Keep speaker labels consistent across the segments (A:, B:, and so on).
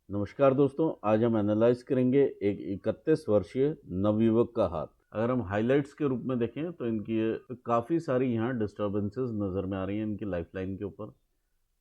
A: नमस्कार दोस्तों, आज हम एनालाइज करेंगे एक 31 वर्षीय नवयुवक का हाथ। अगर हम हाइलाइट्स के रूप में देखें तो इनकी काफ़ी सारी यहाँ डिस्टर्बेंसेस नज़र में आ रही हैं इनकी लाइफ लाइन के ऊपर।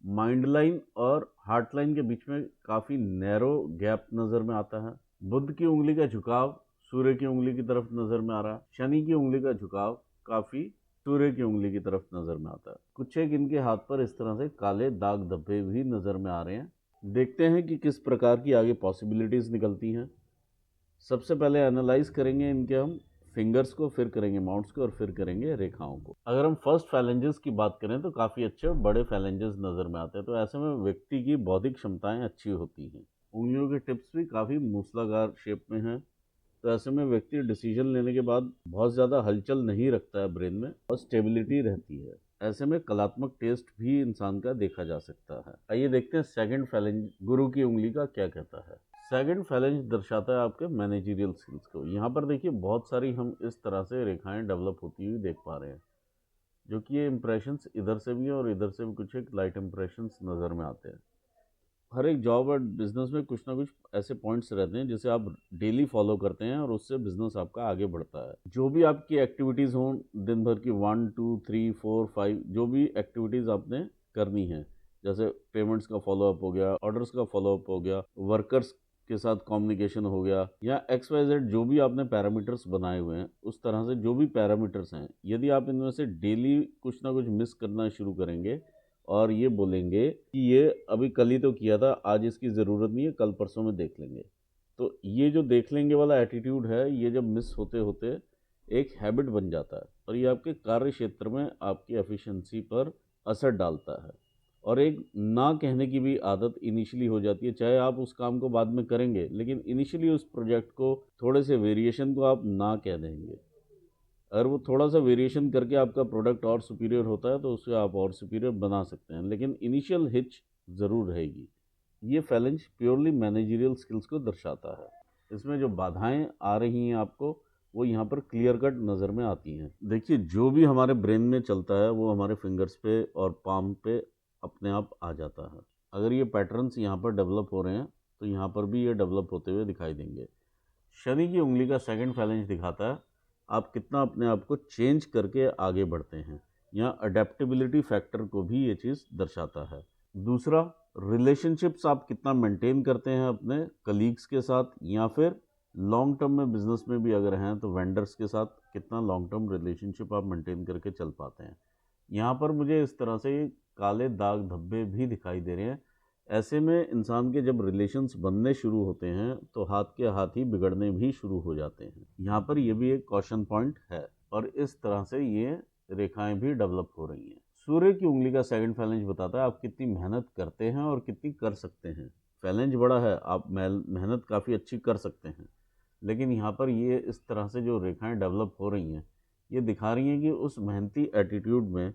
A: माइंड लाइन और हार्ट लाइन के बीच में काफ़ी नैरो गैप नज़र में आता है। बुध की उंगली का झुकाव सूर्य की उंगली की तरफ नज़र में आ रहा है। शनि की उंगली का झुकाव काफ़ी सूर्य की उंगली की तरफ नज़र में आता है। कुछ एक इनके हाथ पर इस तरह से काले दाग धब्बे भी नज़र में आ रहे हैं। देखते हैं कि किस प्रकार की आगे पॉसिबिलिटीज़ निकलती हैं। सबसे पहले एनालाइज करेंगे इनके हम फिंगर्स को, फिर करेंगे माउंट्स को और फिर करेंगे रेखाओं को। अगर हम फर्स्ट फैलेंजेस की बात करें तो काफ़ी अच्छे और बड़े फैलेंजेस नज़र में आते हैं, तो ऐसे में व्यक्ति की बौद्धिक क्षमताएं अच्छी होती हैं। उंगलियों के टिप्स भी काफ़ी मूसलाधार शेप में हैं, तो ऐसे में व्यक्ति डिसीजन लेने के बाद बहुत ज़्यादा हलचल नहीं रखता है ब्रेन में और स्टेबिलिटी रहती है। ऐसे में कलात्मक टेस्ट भी इंसान का देखा जा सकता है। आइए देखते हैं सेकंड फैलेंज गुरु की उंगली का क्या कहता है। सेकंड फैलेंज दर्शाता है आपके मैनेजरियल स्किल्स को। यहाँ पर देखिए बहुत सारी हम इस तरह से रेखाएं डेवलप होती हुई देख पा रहे हैं, जो कि ये इंप्रेशंस इधर से भी है और इधर से भी कुछ एक लाइट इंप्रेशंस नज़र में आते हैं। हर एक जॉब और बिजनेस में कुछ ना कुछ ऐसे पॉइंट्स रहते हैं जिसे आप डेली फॉलो करते हैं और उससे बिजनेस आपका आगे बढ़ता है। जो भी आपकी एक्टिविटीज़ हों दिन भर की 1 2 3 4 5 जो भी एक्टिविटीज़ आपने करनी है, जैसे पेमेंट्स का फॉलोअप हो गया, ऑर्डर्स का फॉलोअप हो गया, वर्कर्स के साथ कम्युनिकेशन हो गया, या XYZ जो भी आपने पैरामीटर्स बनाए हुए हैं, उस तरह से जो भी पैरामीटर्स हैं, यदि आप इनमें से डेली कुछ ना कुछ मिस करना शुरू करेंगे और ये बोलेंगे कि ये अभी कल ही तो किया था, आज इसकी ज़रूरत नहीं है, कल परसों में देख लेंगे, तो ये जो देख लेंगे वाला एटीट्यूड है, ये जब मिस होते होते एक हैबिट बन जाता है और ये आपके कार्य क्षेत्र में आपकी एफिशिएंसी पर असर डालता है। और एक ना कहने की भी आदत इनिशियली हो जाती है। चाहे आप उस काम को बाद में करेंगे, लेकिन इनिशियली उस प्रोजेक्ट को थोड़े से वेरिएशन को आप ना कह देंगे। अगर वो थोड़ा सा वेरिएशन करके आपका प्रोडक्ट और सुपीरियर होता है तो उसे आप और सुपीरियर बना सकते हैं, लेकिन इनिशियल हिच ज़रूर रहेगी। ये फैलेंज प्योरली मैनेजरियल स्किल्स को दर्शाता है। इसमें जो बाधाएं आ रही हैं आपको, वो यहाँ पर क्लियर कट नज़र में आती हैं। देखिए जो भी हमारे ब्रेन में चलता है वो हमारे फिंगर्स पे और पाम पे अपने आप आ जाता है। अगर ये पैटर्न्स यहाँ पर डेवलप हो रहे हैं तो यहाँ पर भी ये डेवलप होते हुए दिखाई देंगे। शनि की उंगली का सेकंड फैलेंज दिखाता है आप कितना अपने आप को चेंज करके आगे बढ़ते हैं। यहाँ अडेप्टेबिलिटी फैक्टर को भी ये चीज़ दर्शाता है। दूसरा, रिलेशनशिप्स आप कितना मेंटेन करते हैं अपने कलीग्स के साथ, या फिर लॉन्ग टर्म में बिजनेस में भी अगर हैं तो वेंडर्स के साथ कितना लॉन्ग टर्म रिलेशनशिप आप मेंटेन करके चल पाते हैं। यहाँ पर मुझे इस तरह से काले दाग धब्बे भी दिखाई दे रहे हैं। ऐसे में इंसान के जब रिलेशंस बनने शुरू होते हैं तो हाथ के हाथ ही बिगड़ने भी शुरू हो जाते हैं। यहाँ पर ये भी एक कॉशन पॉइंट है और इस तरह से ये रेखाएं भी डेवलप हो रही हैं। सूर्य की उंगली का सेकंड फैलेंज बताता है आप कितनी मेहनत करते हैं और कितनी कर सकते हैं। फैलेंज बड़ा है, आप मेहनत काफ़ी अच्छी कर सकते हैं, लेकिन यहाँ पर ये इस तरह से जो रेखाएं डेवलप हो रही हैं, ये दिखा रही हैं कि उस मेहनती एटीट्यूड में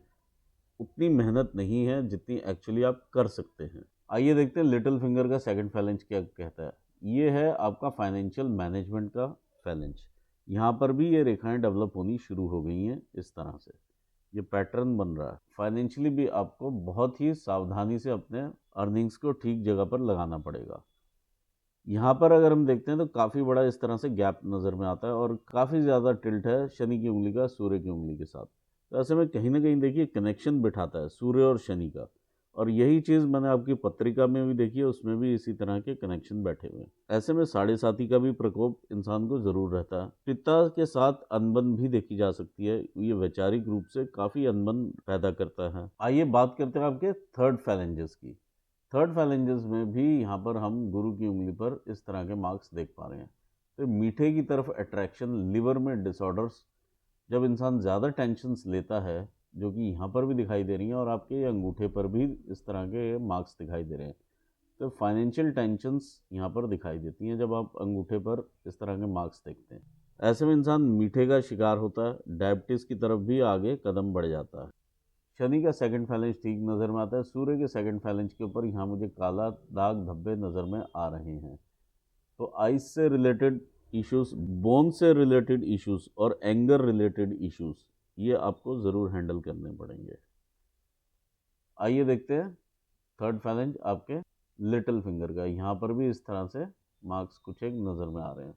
A: उतनी मेहनत नहीं है जितनी एक्चुअली आप कर सकते हैं। आइए देखते हैं लिटिल फिंगर का सेकंड फैलेंज क्या कहता है। ये है आपका फाइनेंशियल मैनेजमेंट का फैलेंज। यहाँ पर भी ये रेखाएं डेवलप होनी शुरू हो गई हैं। इस तरह से ये पैटर्न बन रहा है। फाइनेंशियली भी आपको बहुत ही सावधानी से अपने अर्निंग्स को ठीक जगह पर लगाना पड़ेगा। यहाँ पर अगर हम देखते हैं तो काफ़ी बड़ा इस तरह से गैप नज़र में आता है और काफ़ी ज़्यादा टिल्ट है शनि की उंगली का सूर्य की उंगली के साथ। तो ऐसे में कहीं ना कहीं देखिए कनेक्शन बिठाता है सूर्य और शनि का, और यही चीज़ मैंने आपकी पत्रिका में भी देखी है, उसमें भी इसी तरह के कनेक्शन बैठे हुए हैं। ऐसे में साढ़े साथी का भी प्रकोप इंसान को ज़रूर रहता है। पिता के साथ अनबन भी देखी जा सकती है, ये वैचारिक रूप से काफ़ी अनबन पैदा करता है। आइए बात करते हैं आपके थर्ड फैलेंजेस की। थर्ड फैलेंजेस में भी यहाँ पर हम गुरु की उंगली पर इस तरह के मार्क्स देख पा रहे हैं। तो मीठे की तरफ अट्रैक्शन, लिवर में डिसऑर्डर्स, जब इंसान ज़्यादा टेंशन्स लेता है, जो कि यहाँ पर भी दिखाई दे रही हैं और आपके ये अंगूठे पर भी इस तरह के मार्क्स दिखाई दे रहे हैं। तो फाइनेंशियल टेंशन्स यहाँ पर दिखाई देती हैं जब आप अंगूठे पर इस तरह के मार्क्स देखते हैं। ऐसे में इंसान मीठे का शिकार होता है, डायबिटीज़ की तरफ भी आगे कदम बढ़ जाता है। शनि का सेकंड फैलेंज ठीक नज़र में आता है। सूर्य के सेकंड फैलेंज के ऊपर यहाँ मुझे काला दाग धब्बे नज़र में आ रहे हैं। तो आइस से रिलेटेड इश्यूज, बोन से रिलेटेड इश्यूज और एंगर रिलेटेड इश्यूज, ये आपको ज़रूर हैंडल करने पड़ेंगे। आइए देखते हैं थर्ड फैलेंज आपके लिटिल फिंगर का, यहाँ पर भी इस तरह से मार्क्स कुछ एक नज़र में आ रहे हैं।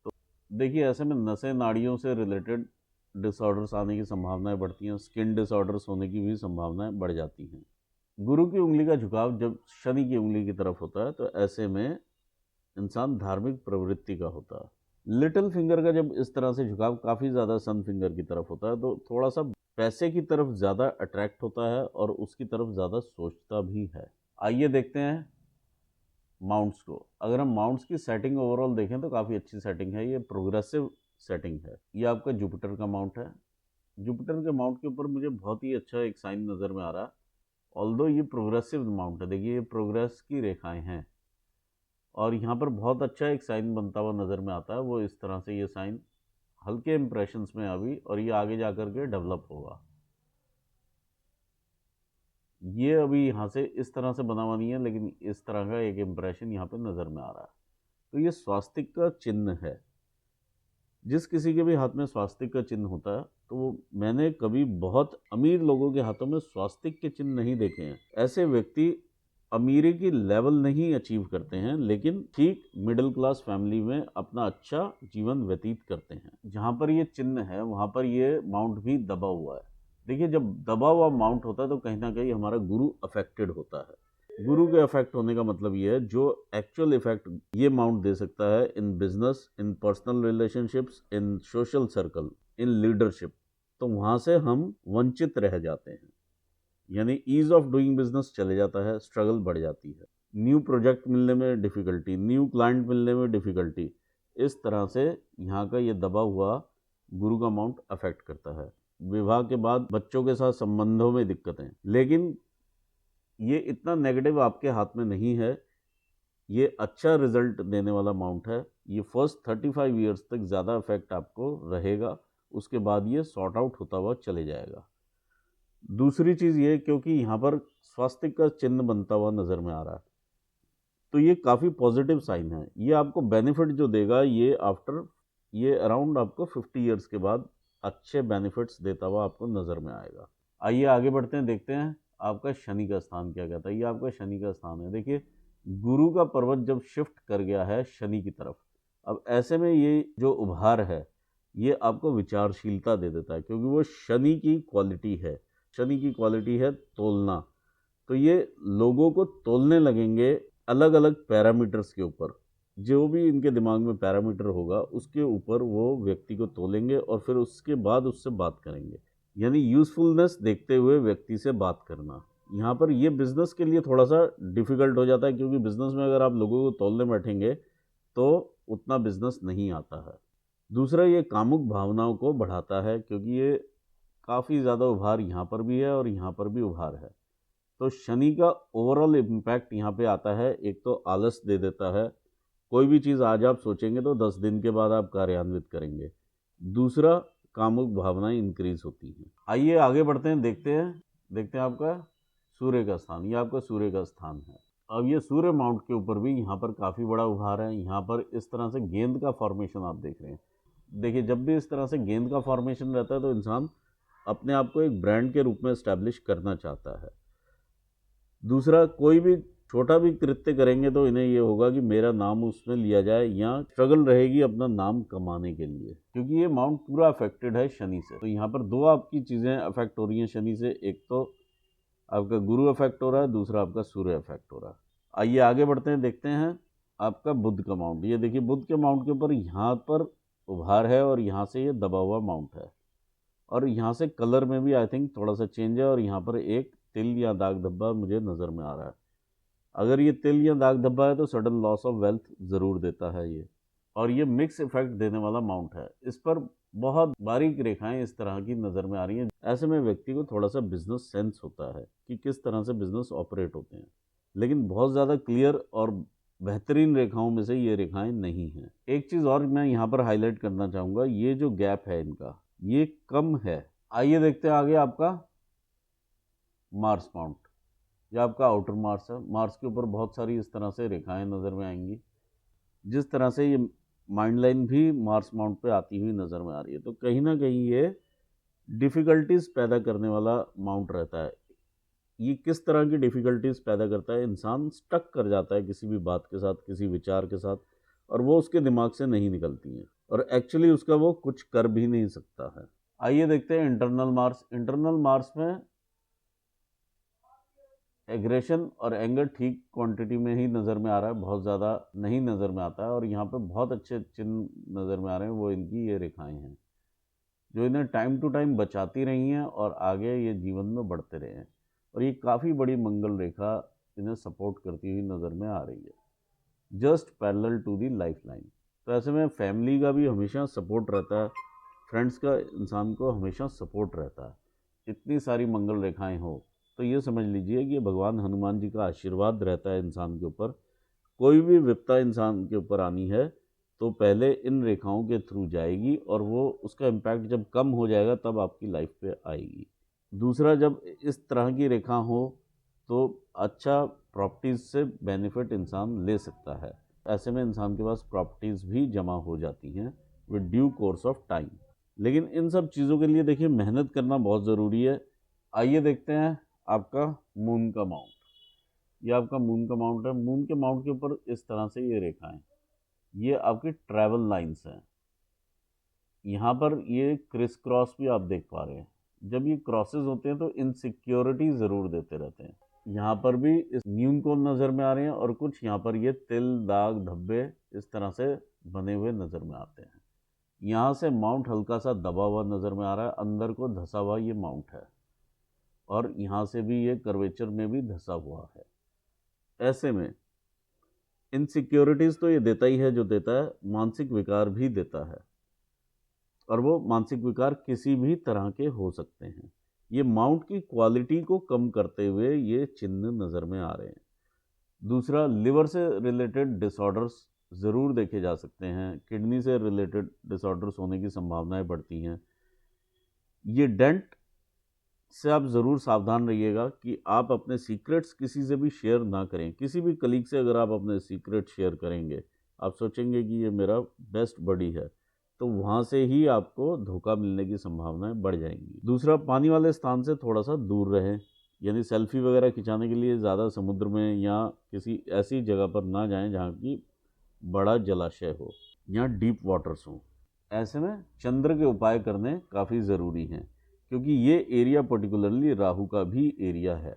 A: तो देखिए ऐसे में नसें नाड़ियों से रिलेटेड डिसऑर्डर्स आने की संभावनाएं बढ़ती हैं, स्किन डिसऑर्डर्स होने की भी संभावनाएं बढ़ जाती हैं। गुरु की उंगली का झुकाव जब शनि की उंगली की तरफ होता है तो ऐसे में इंसान धार्मिक प्रवृत्ति का होता है। लिटिल फिंगर का जब इस तरह से झुकाव काफ़ी ज़्यादा सन फिंगर की तरफ होता है तो थोड़ा सा पैसे की तरफ ज़्यादा अट्रैक्ट होता है और उसकी तरफ ज़्यादा सोचता भी है। आइए देखते हैं माउंट्स को। अगर हम माउंट्स की सेटिंग ओवरऑल देखें तो काफ़ी अच्छी सेटिंग है, ये प्रोग्रेसिव सेटिंग है। ये आपका जुपिटर का माउंट है। जुपिटर के माउंट के ऊपर मुझे बहुत ही अच्छा एक साइन नज़र में आ रहा है, ऑल्दो ये प्रोग्रेसिव माउंट है। देखिए ये प्रोग्रेस की रेखाएं हैं और यहाँ पर बहुत अच्छा एक साइन बनता हुआ नज़र में आता है। वो इस तरह से ये साइन हल्के इंप्रेशंस में अभी, और ये आगे जा कर के डेवलप होगा। ये अभी यहाँ से इस तरह से बना हुआ नहीं है, लेकिन इस तरह का एक इम्प्रेशन यहाँ पे नज़र में आ रहा है। तो ये स्वास्तिक का चिन्ह है। जिस किसी के भी हाथ में स्वास्तिक का चिन्ह होता है तो वो, मैंने कभी बहुत अमीर लोगों के हाथों में स्वास्तिक के चिन्ह नहीं देखे हैं। ऐसे व्यक्ति अमीरी की लेवल नहीं अचीव करते हैं, लेकिन ठीक मिडिल क्लास फैमिली में अपना अच्छा जीवन व्यतीत करते हैं। जहाँ पर ये चिन्ह है वहाँ पर ये माउंट भी दबा हुआ है। देखिए जब दबा हुआ माउंट होता है तो कहीं ना कहीं हमारा गुरु अफेक्टेड होता है। गुरु के अफेक्ट होने का मतलब ये है, जो एक्चुअल इफेक्ट ये माउंट दे सकता है in business, in personal relationships, in social circle, in leadership, तो वहाँ से हम वंचित रह जाते हैं। यानी ईज ऑफ डूइंग बिजनेस चले जाता है, स्ट्रगल बढ़ जाती है, न्यू प्रोजेक्ट मिलने में डिफ़िकल्टी, न्यू क्लाइंट मिलने में डिफ़िकल्टी। इस तरह से यहाँ का ये दबा हुआ गुरु का माउंट अफेक्ट करता है। विवाह के बाद बच्चों के साथ संबंधों में दिक्कतें, लेकिन ये इतना नेगेटिव आपके हाथ में नहीं है। ये अच्छा रिजल्ट देने वाला माउंट है। ये फर्स्ट 35 ईयर्स तक ज़्यादा इफेक्ट आपको रहेगा, उसके बाद ये सॉर्ट आउट होता हुआ चले जाएगा। दूसरी चीज़ ये, क्योंकि यहाँ पर स्वास्तिक का चिन्ह बनता हुआ नज़र में आ रहा है तो ये काफ़ी पॉजिटिव साइन है। ये आपको बेनिफिट जो देगा ये आफ्टर, ये अराउंड आपको 50 ईयर्स के बाद अच्छे बेनिफिट्स देता हुआ आपको नज़र में आएगा। आइए आगे बढ़ते हैं, देखते हैं आपका शनि का स्थान क्या कहता है। ये आपका शनि का स्थान है। देखिए गुरु का पर्वत जब शिफ्ट कर गया है शनि की तरफ, अब ऐसे में ये जो उभार है ये आपको विचारशीलता दे देता है, क्योंकि वो शनि की क्वालिटी है। शनि की क्वालिटी है तोलना, तो ये लोगों को तोलने लगेंगे अलग अलग पैरामीटर्स के ऊपर। जो भी इनके दिमाग में पैरामीटर होगा उसके ऊपर वो व्यक्ति को तोलेंगे और फिर उसके बाद उससे बात करेंगे। यानी यूज़फुलनेस देखते हुए व्यक्ति से बात करना। यहाँ पर ये बिज़नेस के लिए थोड़ा सा डिफ़िकल्ट हो जाता है, क्योंकि बिज़नेस में अगर आप लोगों को तोलने बैठेंगे तो उतना बिज़नेस नहीं आता है। दूसरा, ये कामुक भावनाओं को बढ़ाता है, क्योंकि ये काफ़ी ज़्यादा उभार यहाँ पर भी है और यहाँ पर भी उभार है। तो शनि का ओवरऑल इम्पैक्ट यहाँ पे आता है। एक तो आलस दे देता है, कोई भी चीज़ आज आप सोचेंगे तो 10 दिन के बाद आप कार्यान्वित करेंगे। दूसरा, कामुक भावनाएं इंक्रीज होती हैं। आइए आगे बढ़ते हैं, देखते हैं आपका सूर्य का स्थान। ये आपका सूर्य का स्थान है। अब ये सूर्य माउंट के ऊपर भी यहाँ पर काफ़ी बड़ा उभार है। यहाँ पर इस तरह से गेंद का फॉर्मेशन आप देख रहे हैं। देखिए जब भी इस तरह से गेंद का फॉर्मेशन रहता है तो इंसान अपने आप को एक ब्रांड के रूप में इस्टेब्लिश करना चाहता है। दूसरा, कोई भी छोटा भी कृत्य करेंगे तो इन्हें ये होगा कि मेरा नाम उसमें लिया जाए, या स्ट्रगल रहेगी अपना नाम कमाने के लिए, क्योंकि ये माउंट पूरा अफेक्टेड है शनि से। तो यहाँ पर दो आपकी चीज़ें अफेक्ट हो रही हैं शनि से। एक तो आपका गुरु अफेक्ट हो रहा है, दूसरा आपका सूर्य अफेक्ट हो रहा है। आइए आगे बढ़ते हैं, देखते हैं आपका बुध का माउंट। ये देखिए बुध के माउंट के ऊपर यहाँ पर उभार है और यहाँ से ये दबा हुआ माउंट है, और यहाँ से कलर में भी आई थिंक थोड़ा सा चेंज है, और यहाँ पर एक तिल या दाग धब्बा मुझे नज़र में आ रहा है। अगर ये तिल या दाग धब्बा है तो सडन लॉस ऑफ वेल्थ ज़रूर देता है ये, और ये मिक्स इफेक्ट देने वाला माउंट है। इस पर बहुत बारीक रेखाएं इस तरह की नज़र में आ रही हैं। ऐसे में व्यक्ति को थोड़ा सा बिजनेस सेंस होता है कि किस तरह से बिजनेस ऑपरेट होते हैं, लेकिन बहुत ज़्यादा क्लियर और बेहतरीन रेखाओं में से ये रेखाएं नहीं हैं। एक चीज़ और मैं यहाँ पर हाईलाइट करना चाहूँगा, ये जो गैप है इनका ये कम है। आइए देखते हैं आगे आपका मार्स माउंट। ये आपका आउटर मार्स है। मार्स के ऊपर बहुत सारी इस तरह से रेखाएं नज़र में आएंगी। जिस तरह से ये माइंड लाइन भी मार्स माउंट पे आती हुई नज़र में आ रही है, तो कहीं ना कहीं ये डिफ़िकल्टीज पैदा करने वाला माउंट रहता है। ये किस तरह की डिफ़िकल्टीज़ पैदा करता है, इंसान स्टक कर जाता है किसी भी बात के साथ, किसी विचार के साथ, और वो उसके दिमाग से नहीं निकलती हैं और एक्चुअली उसका वो कुछ कर भी नहीं सकता है। आइए देखते हैं इंटरनल मार्स। इंटरनल मार्स में एग्रेशन और एंगर ठीक क्वांटिटी में ही नज़र में आ रहा है, बहुत ज़्यादा नहीं नज़र में आता है। और यहाँ पे बहुत अच्छे चिन्ह नज़र में आ रहे हैं, वो इनकी ये रेखाएं हैं जो इन्हें टाइम टू टाइम बचाती रही हैं और आगे ये जीवन में बढ़ते रहे हैं। और ये काफ़ी बड़ी मंगल रेखा इन्हें सपोर्ट करती हुई नज़र में आ रही है, just parallel to the life line. तो ऐसे में फैमिली का भी हमेशा सपोर्ट रहता है, फ्रेंड्स का इंसान को हमेशा सपोर्ट रहता है। इतनी सारी मंगल रेखाएं हो तो ये समझ लीजिए कि भगवान हनुमान जी का आशीर्वाद रहता है इंसान के ऊपर। कोई भी विपदा इंसान के ऊपर आनी है तो पहले इन रेखाओं के थ्रू जाएगी और वो उसका इम्पैक्ट जब कम हो जाएगा तब आपकी लाइफ पे आएगी। दूसरा, जब इस तरह की रेखा हो तो अच्छा प्रॉपर्टीज़ से बेनिफिट इंसान ले सकता है। ऐसे में इंसान के पास प्रॉपर्टीज़ भी जमा हो जाती हैं with due course of time. लेकिन इन सब चीज़ों के लिए देखिए मेहनत करना बहुत ज़रूरी है। आइए देखते हैं आपका मून का माउंट। ये आपका मून का माउंट है। मून के माउंट के ऊपर इस तरह से ये रेखाएं, ये आपकी ट्रैवल लाइंस हैं। यहाँ पर ये क्रिस क्रॉस भी आप देख पा रहे हैं। जब ये क्रॉसेस होते हैं तो इनसिक्योरिटी ज़रूर देते रहते हैं। यहाँ पर भी इस न्यून को नज़र में आ रहे हैं और कुछ यहाँ पर ये तिल दाग धब्बे इस तरह से बने हुए नज़र में आते हैं। यहाँ से माउंट हल्का सा दबा हुआ नज़र में आ रहा है, अंदर को धंसा हुआ ये माउंट है और यहाँ से भी ये कर्वेचर में भी धंसा हुआ है। ऐसे में इनसिक्योरिटीज़ तो ये देता ही है, जो देता है मानसिक विकार भी देता है और वो मानसिक विकार किसी भी तरह के हो सकते हैं। ये माउंट की क्वालिटी को कम करते हुए ये चिन्ह नज़र में आ रहे हैं। दूसरा, लिवर से रिलेटेड डिसऑर्डर्स ज़रूर देखे जा सकते हैं, किडनी से रिलेटेड डिसऑर्डर्स होने की संभावनाएं बढ़ती हैं। ये डेंट से आप ज़रूर सावधान रहिएगा कि आप अपने सीक्रेट्स किसी से भी शेयर ना करें। किसी भी कलीग से अगर आप अपने सीक्रेट शेयर करेंगे, आप सोचेंगे कि ये मेरा बेस्ट बडी है, तो वहाँ से ही आपको धोखा मिलने की संभावनाएं बढ़ जाएंगी। दूसरा, पानी वाले स्थान से थोड़ा सा दूर रहें, यानी सेल्फी वगैरह खिंचाने के लिए ज़्यादा समुद्र में या किसी ऐसी जगह पर ना जाएं जहाँ की बड़ा जलाशय हो या डीप वाटर्स हों। ऐसे में चंद्र के उपाय करने काफ़ी ज़रूरी हैं क्योंकि ये एरिया पर्टिकुलरली राहु का भी एरिया है।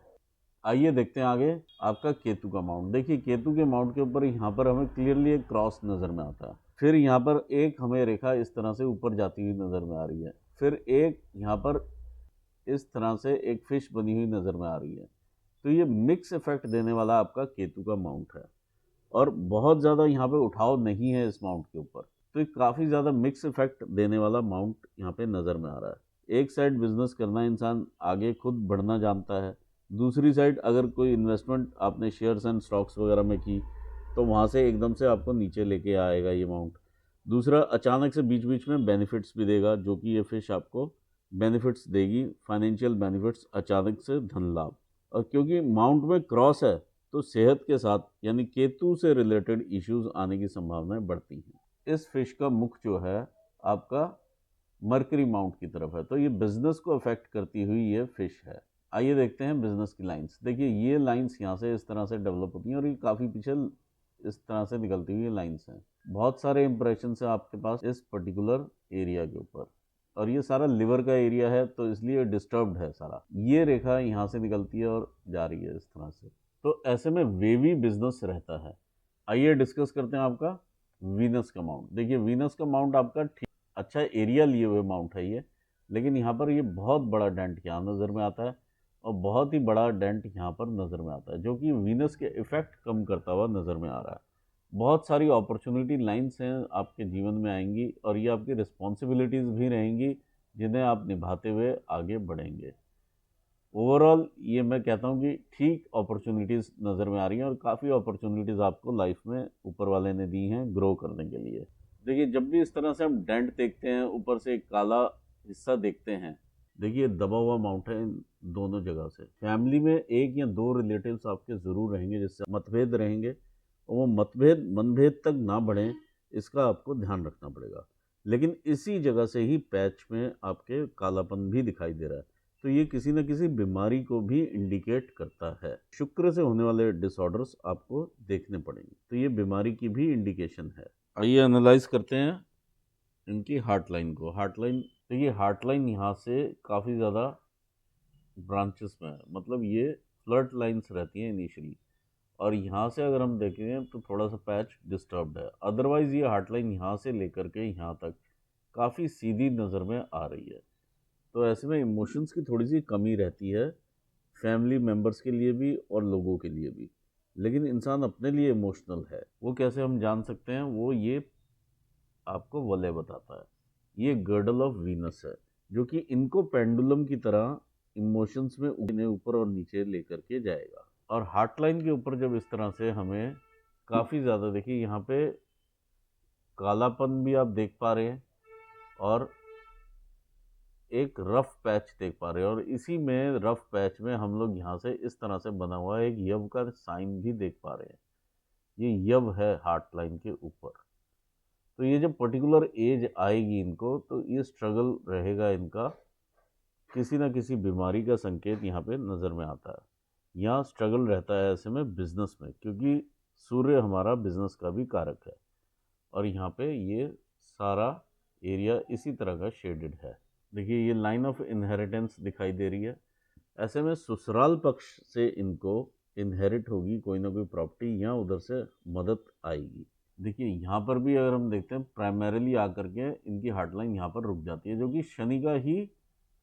A: आइए देखते हैं आगे आपका केतु का माउंट। देखिए केतु के माउंट के ऊपर यहाँ पर हमें क्लियरली एक क्रॉस नज़र में आता है, फिर यहाँ पर एक हमें रेखा इस तरह से ऊपर जाती हुई नज़र में आ रही है, फिर एक यहाँ पर इस तरह से एक फिश बनी हुई नज़र में आ रही है। तो ये मिक्स इफेक्ट देने वाला आपका केतु का माउंट है और बहुत ज़्यादा यहाँ पे उठाव नहीं है इस माउंट के ऊपर। तो ये काफ़ी ज़्यादा मिक्स इफेक्ट देने वाला माउंट यहाँ पे नज़र में आ रहा है। एक साइड बिजनेस करना इंसान आगे खुद बढ़ना जानता है, दूसरी साइड अगर कोई इन्वेस्टमेंट आपने शेयर्स एंड स्टॉक्स वगैरह में की तो वहाँ से एकदम से आपको नीचे लेके आएगा ये माउंट। दूसरा, अचानक से बीच बीच में बेनिफिट्स भी देगा, जो कि ये फिश आपको बेनिफिट्स देगी, फाइनेंशियल बेनिफिट्स, अचानक से धन लाभ। और क्योंकि माउंट में क्रॉस है तो सेहत के साथ यानी केतु से रिलेटेड इश्यूज आने की संभावनाएं बढ़ती हैं। इस फिश का मुख जो है आपका मरकरी माउंट की तरफ है, तो ये बिजनेस को अफेक्ट करती हुई ये फिश है। आइए देखते हैं बिजनेस की लाइंस। देखिए ये लाइंस यहाँ से इस तरह से डेवलप होती हैं और ये काफ़ी पीछे इस तरह से निकलती हुई लाइंस हैं। बहुत सारे इंप्रेशन है आपके पास इस पर्टिकुलर एरिया के ऊपर और ये सारा लिवर का एरिया है तो इसलिए डिस्टर्ब्ड है सारा। ये रेखा यहाँ से निकलती है और जा रही है इस तरह से, तो ऐसे में वेवी बिजनेस रहता है। आइए डिस्कस करते हैं आपका वीनस का माउंट। देखिए वीनस का माउंट आपका ठीक अच्छा एरिया लिए हुए माउंट है ये, लेकिन यहाँ पर ये बहुत बड़ा डेंट यहाँ नज़र में आता है और बहुत ही बड़ा डेंट यहाँ पर नज़र में आता है, जो कि वीनस के इफेक्ट कम करता हुआ नज़र में आ रहा है। बहुत सारी अपॉर्चुनिटी लाइंस हैं आपके जीवन में आएंगी और ये आपकी रिस्पॉन्सिबिलिटीज़ भी रहेंगी जिन्हें आप निभाते हुए आगे बढ़ेंगे। ओवरऑल ये मैं कहता हूँ कि ठीक अपॉर्चुनिटीज़ नज़र में आ रही हैं और काफ़ी अपॉर्चुनिटीज़ आपको लाइफ में ऊपर वाले ने दी हैं ग्रो करने के लिए। देखिए जब भी इस तरह से हम डेंट देखते हैं, ऊपर से एक काला हिस्सा देखते हैं, देखिए दबा हुआ माउंट है इन दोनों जगह से। फैमिली में एक या दो रिलेटिव्स आपके ज़रूर रहेंगे जिससे मतभेद रहेंगे और वो मतभेद मनभेद तक ना बढ़ें, इसका आपको ध्यान रखना पड़ेगा। लेकिन इसी जगह से ही पैच में आपके कालापन भी दिखाई दे रहा है, तो ये किसी न किसी बीमारी को भी इंडिकेट करता है। शुक्र से होने वाले डिसऑर्डर्स आपको देखने पड़ेंगे, तो ये बीमारी की भी इंडिकेशन है। आइए एनालाइज करते हैं इनकी हार्ट लाइन को। हार्ट लाइन, तो ये हार्ट लाइन यहाँ से काफ़ी ज़्यादा ब्रांचेस में है, मतलब ये फ्लर्ट लाइन्स रहती हैं इनिशियली, और यहाँ से अगर हम देखें तो थोड़ा सा पैच डिस्टर्ब्ड है। अदरवाइज़ ये हार्ट लाइन यहाँ से लेकर के यहाँ तक काफ़ी सीधी नज़र में आ रही है। तो ऐसे में इमोशंस की थोड़ी सी कमी रहती है, फैमिली मेम्बर्स के लिए भी और लोगों के लिए भी। लेकिन इंसान अपने लिए इमोशनल है, वो कैसे हम जान सकते हैं? वो ये आपको वलय बताता है। ये गर्डल ऑफ वीनस है, जो कि इनको पेंडुलम की तरह इमोशंस में ऊपर और नीचे लेकर के जाएगा। और हार्ट लाइन के ऊपर जब इस तरह से हमें काफ़ी ज़्यादा, देखिए यहाँ पे कालापन भी आप देख पा रहे हैं और एक रफ पैच देख पा रहे हैं, और इसी में रफ पैच में हम लोग यहाँ से इस तरह से बना हुआ एक यव का साइन भी देख पा रहे हैं। ये यव है हार्ट लाइन के ऊपर। तो ये जब पर्टिकुलर एज आएगी इनको, तो ये स्ट्रगल रहेगा इनका, किसी ना किसी बीमारी का संकेत यहाँ पे नज़र में आता है। यहाँ स्ट्रगल रहता है ऐसे में बिजनेस में, क्योंकि सूर्य हमारा बिजनेस का भी कारक है, और यहाँ पे ये सारा एरिया इसी तरह का शेडेड है। देखिए ये लाइन ऑफ इनहेरिटेंस दिखाई दे रही है। ऐसे में ससुराल पक्ष से इनको इनहेरिट होगी कोई ना कोई प्रॉपर्टी, या उधर से मदद आएगी। देखिए यहाँ पर भी अगर हम देखते हैं, प्राइमरीली आकर के इनकी हार्ट लाइन यहाँ पर रुक जाती है, जो कि शनि का ही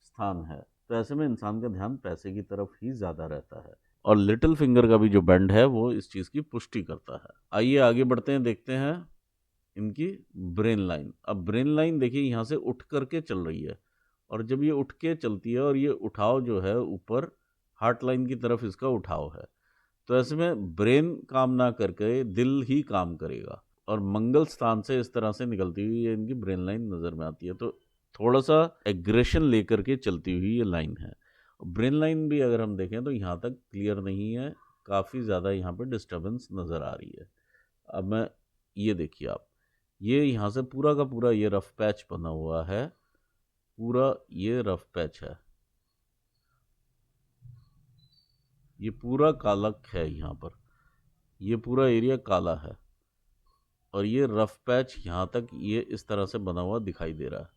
A: स्थान है। तो ऐसे में इंसान का ध्यान पैसे की तरफ ही ज़्यादा रहता है, और लिटिल फिंगर का भी जो बैंड है वो इस चीज़ की पुष्टि करता है। आइए आगे बढ़ते हैं, देखते हैं इनकी ब्रेन लाइन। अब ब्रेन लाइन देखिए यहाँ से उठ करके चल रही है, और जब ये उठ के चलती है और ये उठाव जो है ऊपर हार्ट लाइन की तरफ इसका उठाव है, तो ऐसे में ब्रेन काम ना करके दिल ही काम करेगा, और मंगल स्थान से इस तरह से निकलती हुई ये इनकी ब्रेन लाइन नज़र में आती है। तो थोड़ा सा एग्रेशन लेकर के चलती हुई ये लाइन है। ब्रेन लाइन भी अगर हम देखें तो यहाँ तक क्लियर नहीं है, काफ़ी ज़्यादा यहाँ पे डिस्टर्बेंस नज़र आ रही है। अब मैं ये देखिए आप, ये यहाँ से पूरा का पूरा ये रफ पैच बना हुआ है, पूरा ये रफ पैच है, ये पूरा कालक है यहाँ पर, ये पूरा एरिया काला है, और ये रफ पैच यहाँ तक ये इस तरह से बना हुआ दिखाई दे रहा है।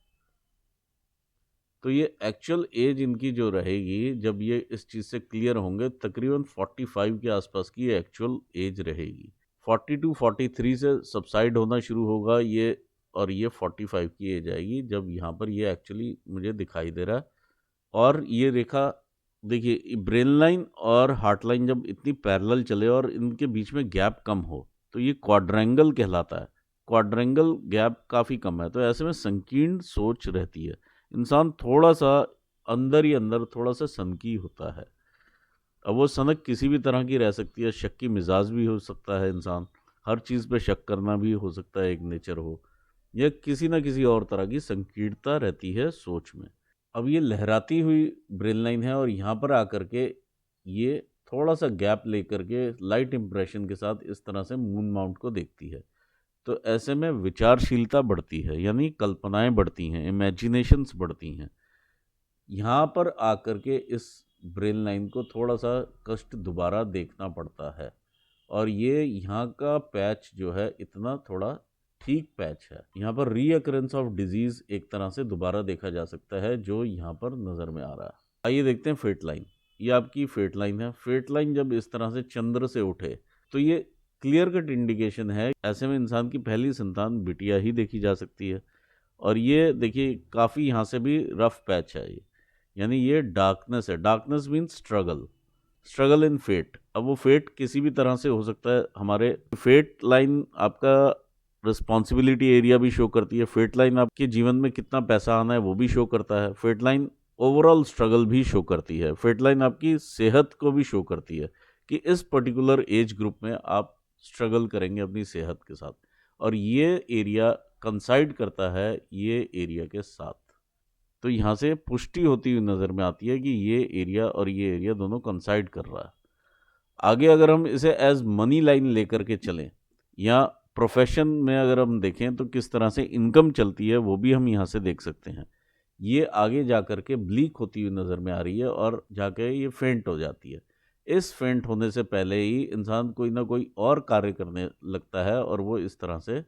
A: तो ये एक्चुअल एज इनकी जो रहेगी, जब ये इस चीज़ से क्लियर होंगे, तकरीबन 45 के आसपास की एक्चुअल एज रहेगी। 42 43 से सबसाइड होना शुरू होगा ये, और ये 45 की एज आएगी जब यहाँ पर ये एक्चुअली मुझे दिखाई दे रहा है। और ये रेखा देखिए, ब्रेन लाइन और हार्ट लाइन जब इतनी पैरेलल चले और इनके बीच में गैप कम हो, तो ये क्वाड्रेंगल कहलाता है। क्वाड्रेंगल गैप काफ़ी कम है, तो ऐसे में संकीर्ण सोच रहती है। इंसान थोड़ा सा अंदर ही अंदर थोड़ा सा सनकी होता है। अब वो सनक किसी भी तरह की रह सकती है, शक की मिजाज भी हो सकता है, इंसान हर चीज़ पे शक करना भी हो सकता है, एक नेचर हो, या किसी न किसी और तरह की संकीर्णता रहती है सोच में। अब ये लहराती हुई ब्रेन लाइन है, और यहाँ पर आकर के ये थोड़ा सा गैप लेकर के लाइट इम्प्रेशन के साथ इस तरह से मून माउंट को देखती है। तो ऐसे में विचारशीलता बढ़ती है, यानी कल्पनाएं बढ़ती हैं, इमेजिनेशंस बढ़ती हैं। यहाँ पर आकर के इस ब्रेन लाइन को थोड़ा सा कष्ट दोबारा देखना पड़ता है, और ये यहाँ का पैच जो है इतना थोड़ा ठीक पैच है। यहाँ पर रीअकरेंस ऑफ डिजीज़ एक तरह से दोबारा देखा जा सकता है, जो यहाँ पर नज़र में आ रहा है। आइए देखते हैं फेट लाइन। ये आपकी फेट लाइन है। फेट लाइन जब इस तरह से चंद्र से उठे, तो ये क्लियर कट इंडिकेशन है, ऐसे में इंसान की पहली संतान बिटिया ही देखी जा सकती है। और ये देखिए काफ़ी यहाँ से भी रफ पैच है ये, यानी ये डार्कनेस है। Darkness means struggle in fate. अब वो फेट किसी भी तरह से हो सकता है। हमारे फेट लाइन आपका रिस्पॉन्सिबिलिटी एरिया भी शो करती है। फेट लाइन आपके जीवन में कितना पैसा आना है वो भी शो करता है। फेट लाइन ओवरऑल स्ट्रगल भी शो करती है। फेट लाइन आपकी सेहत को भी शो करती है कि इस पर्टिकुलर एज ग्रुप में आप स्ट्रगल करेंगे अपनी सेहत के साथ, और ये एरिया कंसाइड करता है ये एरिया के साथ। तो यहाँ से पुष्टि होती हुई नज़र में आती है कि ये एरिया और ये एरिया दोनों कंसाइड कर रहा है। आगे अगर हम इसे एज मनी लाइन लेकर के चलें, या प्रोफेशन में अगर हम देखें तो किस तरह से इनकम चलती है, वो भी हम यहाँ से देख सकते हैं ये आगे जा कर के ब्लीक होती हुई नज़र में आ रही है और जाके ये फेंट हो जाती है। इस फेंट होने से पहले ही इंसान कोई ना कोई और कार्य करने लगता है और वो इस तरह से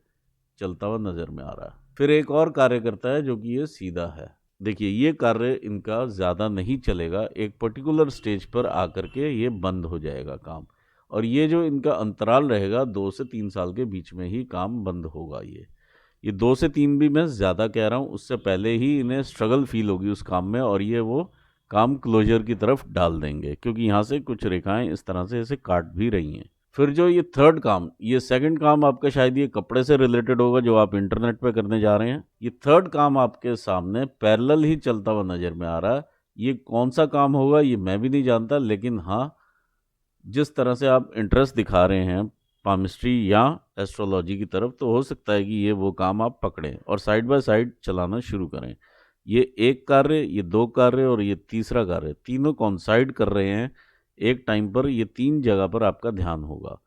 A: चलता हुआ नज़र में आ रहा है। फिर एक और कार्य करता है जो कि ये सीधा है। देखिए ये कार्य इनका ज़्यादा नहीं चलेगा, एक पर्टिकुलर स्टेज पर आकर के ये बंद हो जाएगा काम, और ये जो इनका अंतराल रहेगा 2 से 3 साल के बीच में ही काम बंद होगा। ये 2 से 3 भी मैं ज़्यादा कह रहा हूँ, उससे पहले ही इन्हें स्ट्रगल फील होगी उस काम में और ये वो काम क्लोजर की तरफ डाल देंगे, क्योंकि यहाँ से कुछ रेखाएं इस तरह से ऐसे काट भी रही हैं। फिर जो ये थर्ड काम, ये सेकंड काम आपका शायद ये कपड़े से रिलेटेड होगा जो आप इंटरनेट पे करने जा रहे हैं। ये थर्ड काम आपके सामने पैरेलल ही चलता हुआ नज़र में आ रहा है। ये कौन सा काम होगा ये मैं भी नहीं जानता, लेकिन हाँ, जिस तरह से आप इंटरेस्ट दिखा रहे हैं पामिस्ट्री या एस्ट्रोलॉजी की तरफ, तो हो सकता है कि ये वो काम आप पकड़ें और साइड बाय साइड चलाना शुरू करें। ये एक कार्य, ये दो कार्य और ये तीसरा कार्य, तीनों कॉन्साइड कर रहे हैं एक टाइम पर। ये 3 जगह पर आपका ध्यान होगा।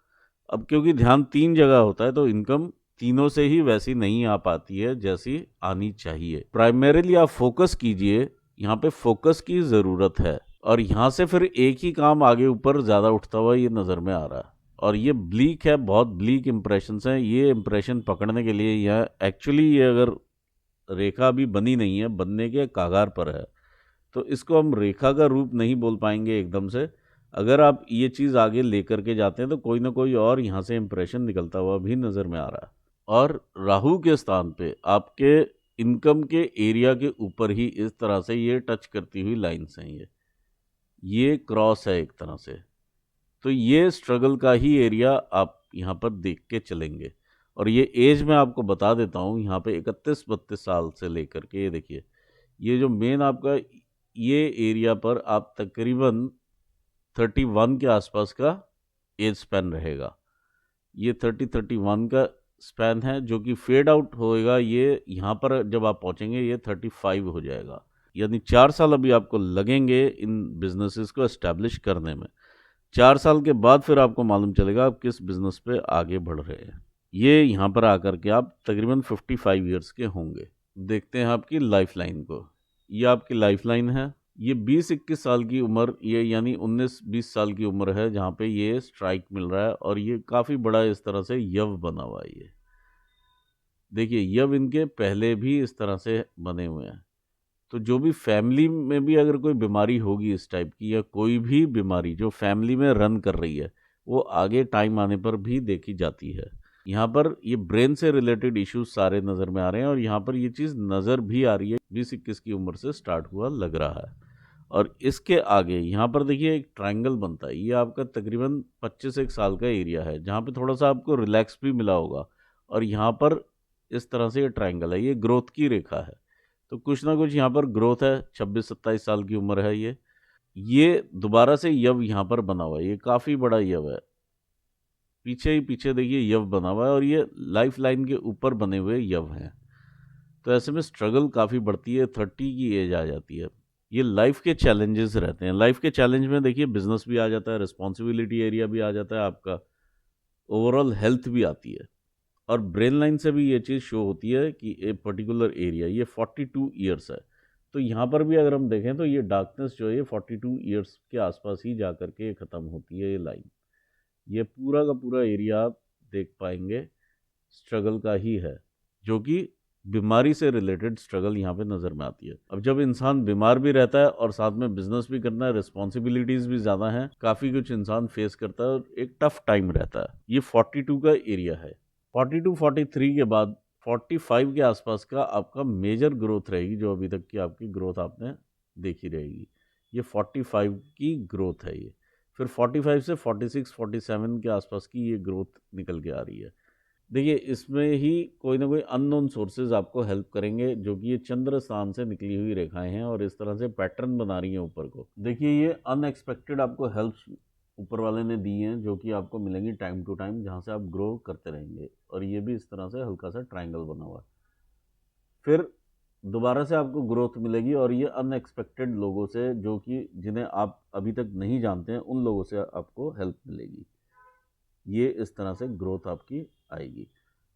A: अब क्योंकि ध्यान 3 जगह होता है तो इनकम तीनों से ही वैसी नहीं आ पाती है जैसी आनी चाहिए। प्राइमरीली आप फोकस कीजिए, यहाँ पे फोकस की ज़रूरत है, और यहाँ से फिर एक ही काम आगे ऊपर ज़्यादा उठता हुआ ये नज़र में आ रहा है और ये ब्लीक है, बहुत ब्लीक इंप्रेशंस हैं। ये इंप्रेशन पकड़ने के लिए यह एक्चुअली, ये अगर रेखा अभी बनी नहीं है, बनने के कागार पर है, तो इसको हम रेखा का रूप नहीं बोल पाएंगे एकदम से। अगर आप ये चीज़ आगे लेकर के जाते हैं तो कोई ना कोई और यहाँ से इंप्रेशन निकलता हुआ भी नज़र में आ रहा है। और राहु के स्थान पे आपके इनकम के एरिया के ऊपर ही इस तरह से ये टच करती हुई लाइन्स हैं, ये क्रॉस है एक तरह से। तो ये स्ट्रगल का ही एरिया आप यहाँ पर देख के चलेंगे। और ये एज मैं आपको बता देता हूँ, यहाँ पे 31-32 साल से लेकर के, ये देखिए, ये जो मेन आपका ये एरिया पर आप तकरीबन 31 के आसपास का एज स्पैन रहेगा। ये 30-31 का स्पैन है जो कि फेड आउट होएगा। ये यहाँ पर जब आप पहुँचेंगे ये 35 हो जाएगा। यानी 4 साल अभी आपको लगेंगे इन बिजनेसेस को एस्टैब्लिश करने में। 4 साल के बाद फिर आपको मालूम चलेगा आप किस बिजनेस पे आगे बढ़ रहे हैं। ये यहाँ पर आकर के आप तकरीबन 55 ईयर्स के होंगे। देखते हैं आपकी लाइफ लाइन को। ये आपकी लाइफ लाइन है। ये 20-21 साल की उम्र, ये यानी 19-20 साल की उम्र है जहाँ पे ये स्ट्राइक मिल रहा है और ये काफ़ी बड़ा इस तरह से यव बना हुआ है। ये देखिए, यव इनके पहले भी इस तरह से बने हुए हैं। तो जो भी फैमिली में भी अगर कोई बीमारी होगी इस टाइप की, या कोई भी बीमारी जो फैमिली में रन कर रही है, वो आगे टाइम आने पर भी देखी जाती है। यहाँ पर ये ब्रेन से रिलेटेड इश्यूज सारे नज़र में आ रहे हैं और यहाँ पर ये चीज़ नज़र भी आ रही है। 20-21 की उम्र से स्टार्ट हुआ लग रहा है। और इसके आगे यहाँ पर देखिए एक ट्रायंगल बनता है। ये आपका तकरीबन 25 साल का एरिया है जहाँ पे थोड़ा सा आपको रिलैक्स भी मिला होगा, और यहाँ पर इस तरह से ये ट्रायंगल है, ये ग्रोथ की रेखा है। तो कुछ ना कुछ यहाँ पर ग्रोथ है। 26-27 साल की उम्र है ये दोबारा से यव यहाँ पर बना हुआ है। ये काफ़ी बड़ा यव है। पीछे ही पीछे देखिए यव बना हुआ है और ये लाइफ लाइन के ऊपर बने हुए यव हैं। तो ऐसे में स्ट्रगल काफ़ी बढ़ती है, 30 की एज आ जाती है। ये लाइफ के चैलेंजेस रहते हैं। लाइफ के चैलेंज में देखिए बिजनेस भी आ जाता है, रिस्पॉन्सिबिलिटी एरिया भी आ जाता है आपका, ओवरऑल हेल्थ भी आती है। और ब्रेन लाइन से भी ये चीज़ शो होती है कि ए पर्टिकुलर एरिया, ये 42 ईयर्स है। तो यहाँ पर भी अगर हम देखें तो ये डार्कनेस जो है ये 42 ईयर्स के आसपास ही जा कर के ख़त्म होती है। ये लाइन, ये पूरा का पूरा एरिया आप देख पाएंगे स्ट्रगल का ही है, जो कि बीमारी से रिलेटेड स्ट्रगल यहाँ पे नज़र में आती है। अब जब इंसान बीमार भी रहता है और साथ में बिजनेस भी करना है, रिस्पॉन्सिबिलिटीज़ भी ज़्यादा हैं, काफ़ी कुछ इंसान फेस करता है और एक टफ टाइम रहता है। ये 42 का एरिया है। 42-43 के बाद 45 के आसपास का आपका मेजर ग्रोथ रहेगी, जो अभी तक की आपकी ग्रोथ आपने देखी रहेगी। ये 45 की ग्रोथ है ये। फिर 45 से 46-47 के आसपास की ये ग्रोथ निकल के आ रही है। देखिए, इसमें ही कोई ना कोई अननोन सोर्सेज आपको हेल्प करेंगे, जो कि ये चंद्र स्थान से निकली हुई रेखाएं हैं और इस तरह से पैटर्न बना रही हैं ऊपर को। देखिए, ये अनएक्सपेक्टेड आपको हेल्प ऊपर वाले ने दी हैं, जो कि आपको मिलेंगी टाइम टू टाइम, जहाँ से आप ग्रो करते रहेंगे। और ये भी इस तरह से हल्का सा ट्रायंगल बना हुआ है। फिर दोबारा से आपको ग्रोथ मिलेगी और ये अनएक्सपेक्टेड लोगों से, जो कि जिन्हें आप अभी तक नहीं जानते हैं, उन लोगों से आपको हेल्प मिलेगी। ये इस तरह से ग्रोथ आपकी आएगी।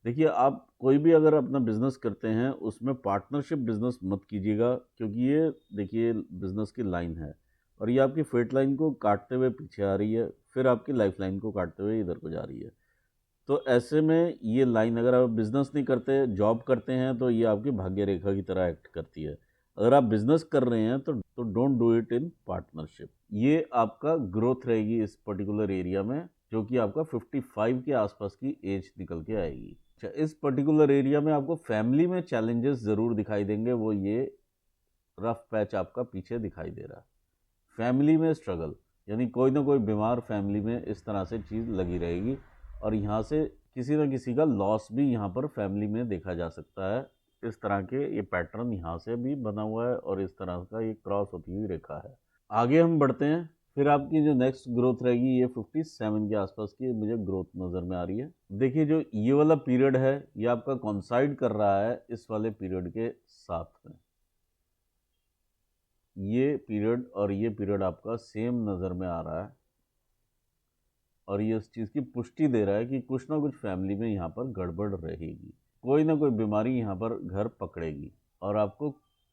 A: देखिए, आप कोई भी अगर अपना बिजनेस करते हैं उसमें पार्टनरशिप बिजनेस मत कीजिएगा, क्योंकि ये देखिए बिजनेस की लाइन है और ये आपकी फेट लाइन को काटते हुए पीछे आ रही है, फिर आपकी लाइफ लाइन को काटते हुए इधर को जा रही है। तो ऐसे में ये लाइन, अगर आप बिजनेस नहीं करते, जॉब करते हैं, तो ये आपकी भाग्य रेखा की तरह एक्ट करती है। अगर आप बिजनेस कर रहे हैं तो don't do it in partnership. ये आपका ग्रोथ रहेगी इस पर्टिकुलर एरिया में, जो कि आपका 55 के आसपास की एज निकल के आएगी। अच्छा, इस पर्टिकुलर एरिया में आपको फैमिली में चैलेंजेस ज़रूर दिखाई देंगे, वो ये रफ पैच आपका पीछे दिखाई दे रहा है। फैमिली में स्ट्रगल, यानी कोई ना कोई बीमार फैमिली में इस तरह से चीज़ लगी रहेगी और यहाँ से किसी न किसी का लॉस भी यहाँ पर फैमिली में देखा जा सकता है। इस तरह के ये पैटर्न यहाँ से भी बना हुआ है और इस तरह का ये क्रॉस होती हुई रेखा है। आगे हम बढ़ते हैं। फिर आपकी जो नेक्स्ट ग्रोथ रहेगी ये 57 के आसपास की मुझे ग्रोथ नज़र में आ रही है। देखिए, जो ये वाला पीरियड है ये आपका कॉन्साइड कर रहा है इस वाले पीरियड के साथ में। ये पीरियड और ये पीरियड आपका सेम नज़र में आ रहा है और ये उस चीज़ की पुष्टि दे रहा है कि कुछ ना कुछ फैमिली में यहाँ पर गड़बड़ रहेगी, कोई ना कोई बीमारी यहाँ पर घर पकड़ेगी और आपको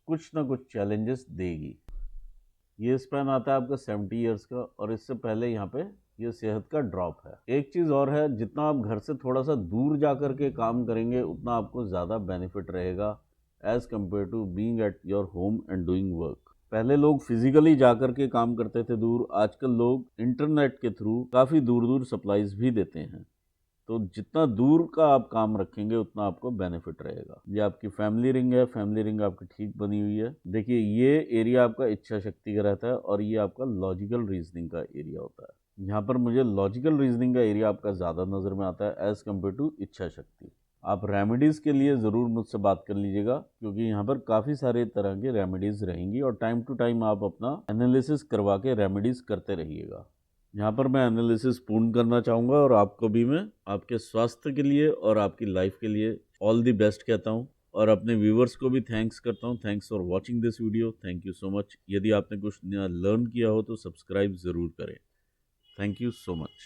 A: कुछ ना कुछ चैलेंजेस देगी। ये स्पैन आता है आपका 70 ईयर्स का और इससे पहले यहाँ पे ये सेहत का ड्रॉप है। एक चीज़ और है, जितना आप घर से थोड़ा सा दूर जा कर के काम करेंगे उतना आपको ज़्यादा बेनिफिट रहेगा as compare to being at your home and doing work. पहले लोग फिजिकली जा कर के काम करते थे दूर, आजकल लोग इंटरनेट के थ्रू काफ़ी दूर दूर सप्लाईज भी देते हैं। तो जितना दूर का आप काम रखेंगे उतना आपको बेनिफिट रहेगा। ये आपकी फैमिली रिंग है, फैमिली रिंग आपकी ठीक बनी हुई है। देखिए, ये एरिया आपका इच्छा शक्ति का रहता है और ये आपका लॉजिकल रीजनिंग का एरिया होता है। यहाँ पर मुझे लॉजिकल रीजनिंग का एरिया आपका ज़्यादा नज़र में आता है एज़ कम्पेयर टू इच्छा शक्ति। आप रेमेडीज़ के लिए ज़रूर मुझसे बात कर लीजिएगा, क्योंकि यहाँ पर काफ़ी सारे तरह के रेमेडीज़ रहेंगी और टाइम टू टाइम आप अपना एनालिसिस करवा के रेमेडीज़ करते रहिएगा। यहाँ पर मैं एनालिसिस पूर्ण करना चाहूँगा और आपको भी मैं आपके स्वास्थ्य के लिए और आपकी लाइफ के लिए ऑल दी बेस्ट कहता हूँ और अपने व्यूवर्स को भी थैंक्स करता हूँ। Thanks for watching this video. Thank you so much. यदि आपने कुछ नया लर्न किया हो तो सब्सक्राइब ज़रूर करें। Thank you so much.